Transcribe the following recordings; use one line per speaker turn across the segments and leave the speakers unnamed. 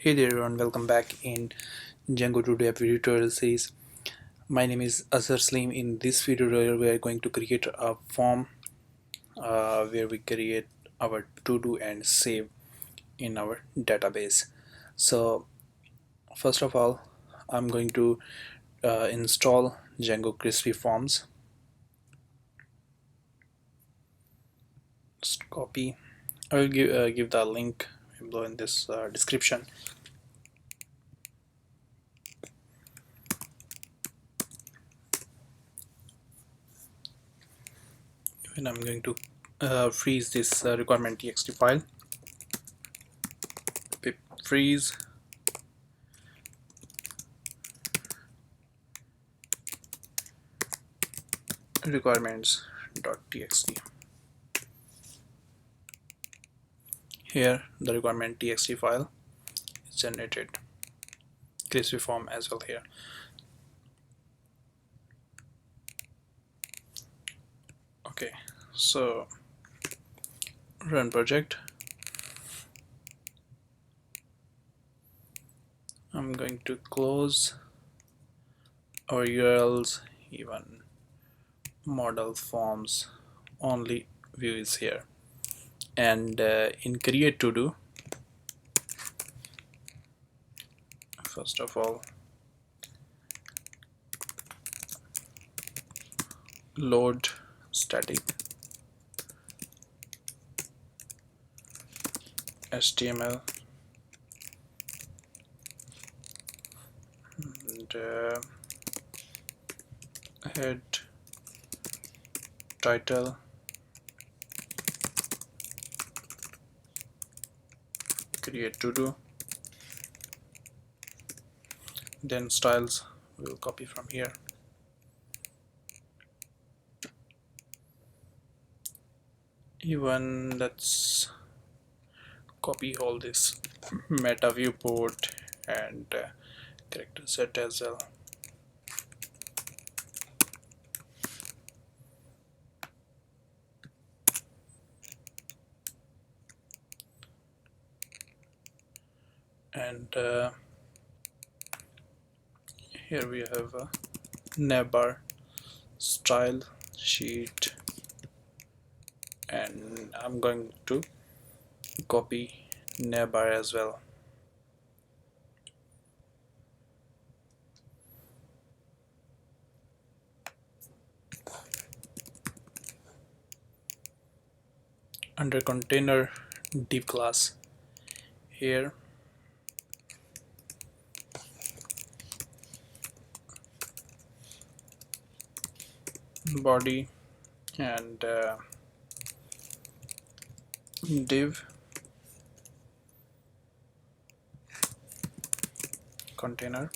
Hey there everyone, welcome back in Django Today video tutorial series. My name is Azhar Slim. In this video tutorial we are going to create a form where we create our to-do and save in our database. So first of all, I'm going to install Django Crispy Forms. Just copy. I will give the link below in this description. And I'm going to freeze this requirement txt file. Pip freeze requirements.txt. Here the requirement txt file is generated, crispy form as well here. Okay, so run project. I'm going to close our URLs, even model forms only view is here, and in create to do, first of all load static HTML and head title create to do, then styles we'll copy from here. Even let's copy all this meta viewport and character set as well. And here we have a navbar style sheet, and I'm going to copy navbar as well. Under container div class, here body and div container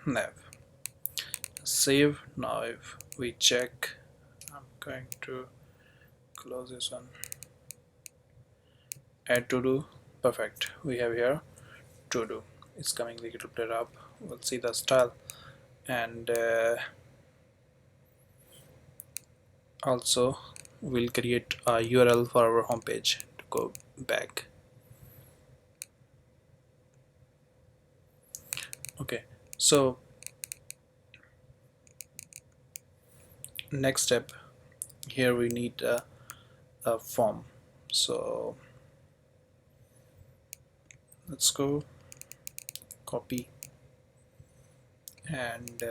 nav save. Now if we check, I'm going to close this one, add to do. Perfect, we have here to do. It's coming a little bit up. We'll see the style, and also we'll create a URL for our homepage to go back. Okay, so next step, here we need a form. So let's go copy and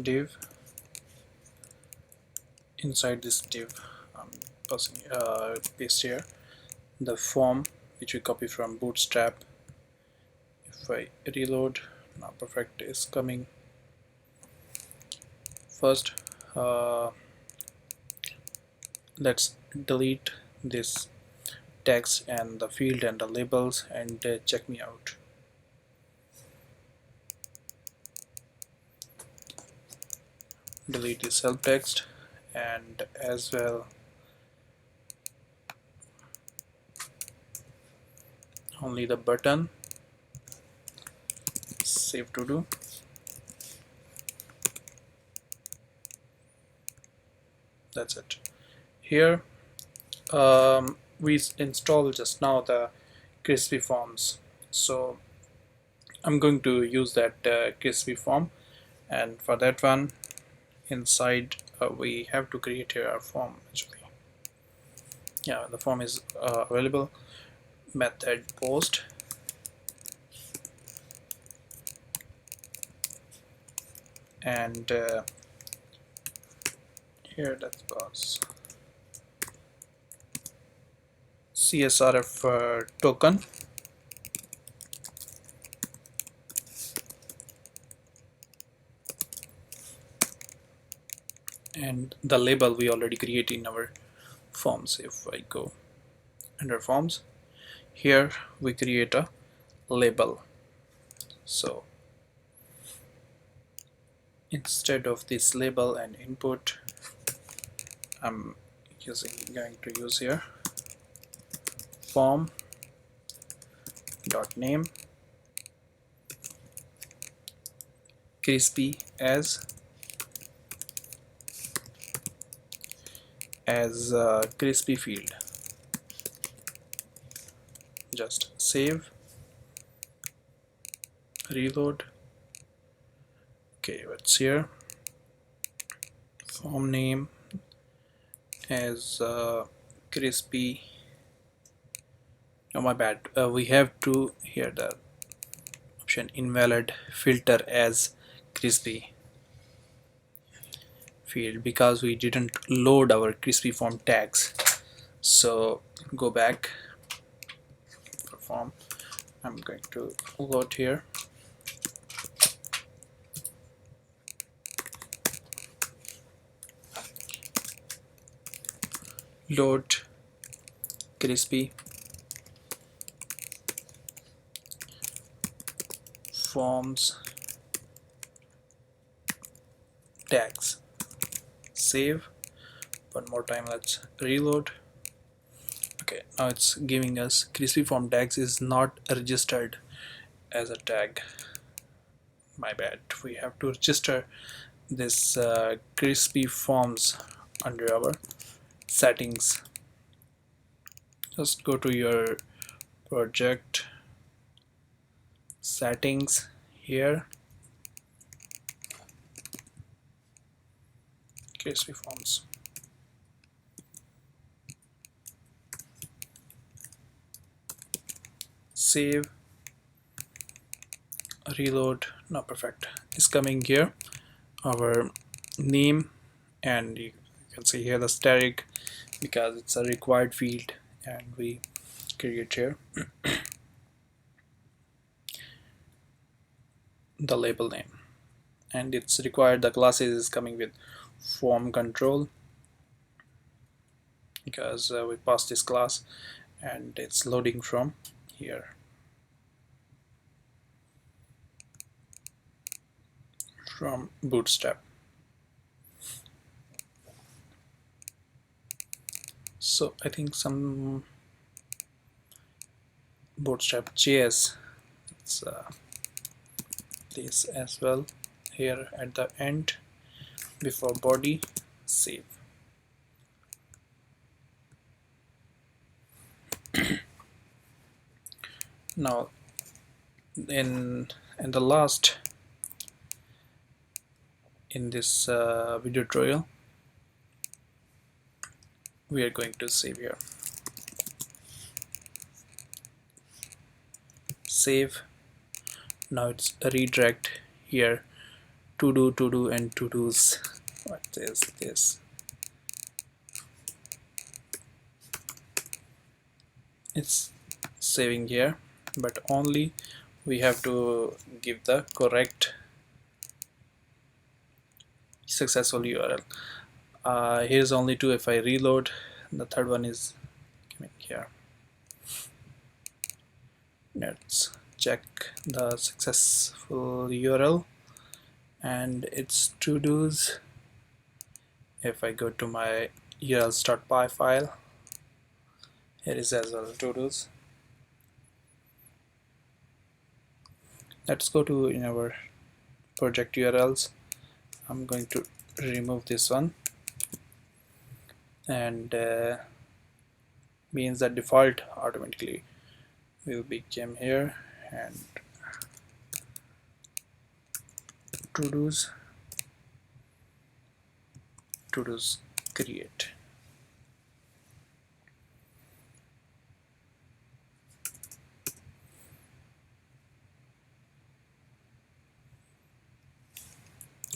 div. Inside this div, I'm passing paste here the form which we copy from bootstrap. If I reload, now perfect is coming. First let's delete this text and the field and the labels, and check me out. Delete this help text and as well only the button. Save to do. That's it. Here we installed just now the crispy forms, so I'm going to use that crispy form, and for that one inside we have to create here a form actually. Yeah, the form is available. Method post, and here that was CSRF token, and the label we already create in our forms. If I go under forms, here we create a label. So instead of this label and input, I'm going to use here form dot name crispy as crispy field. Just save, reload. Okay, what's here? Form name as crispy. Oh, my bad. We have to here the option invalid filter as crispy field because we didn't load our crispy form tags. So go back for form. I'm going to load here. Load crispy forms tags. Save. One more time, let's reload. Okay, now it's giving us crispy form tags is not registered as a tag. My bad. We have to register this crispy forms under our settings. Just go to your project settings here, crispy forms. Save, reload. Now perfect. It's coming here. Our name, and you can see here the static because it's a required field, and we create here the label name, and it's required the classes is coming with form control because we passed this class and it's loading from here from Bootstrap. So I think some Bootstrap JS, it's this as well here at the end before body. Save. Now in the last in this video tutorial we are going to save here. Save. Now it's redirect here to do and to do's. What is this? It's saving here, but only we have to give the correct successful URL. Here's only two. If I reload, the third one is coming here. Let's check the successful URL, and it's to do's. If I go to my urls.py file, here is as well to do's. Let's go to in our project URLs. I'm going to remove this one and means that default automatically will become here, and to do's create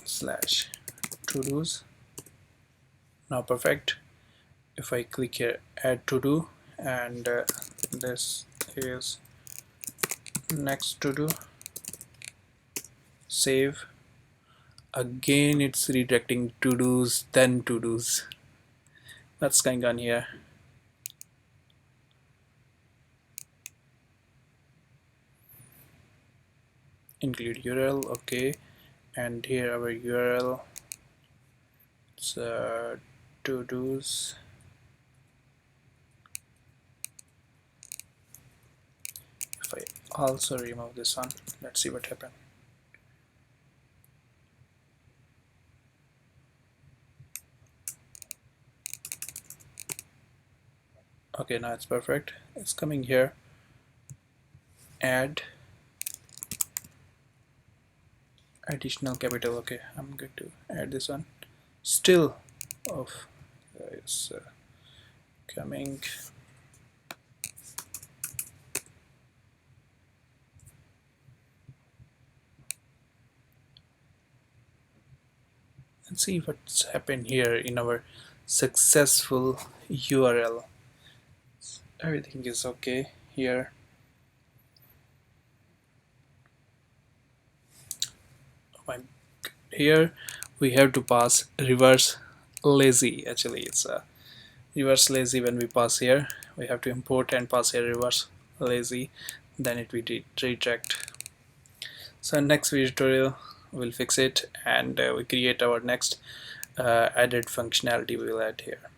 slash to-dos. Now perfect. If I click here add to do, and this is next to do, save, again it's redirecting to do's then to do's. What's going on here? Include URL, okay, and here our URL, it's to do's. If I also remove this one, let's see what happens. Okay, now it's perfect. It's coming here, add additional capital. Okay, I'm going to add this one. Still of is coming. Let's see what's happened here in our successful URL. Everything is okay here. Here we have to pass reverse lazy. Actually, it's a reverse lazy. When we pass here, we have to import and pass here reverse lazy, then it will redirect. So next video tutorial we'll fix it, and we create our next added functionality we will add here.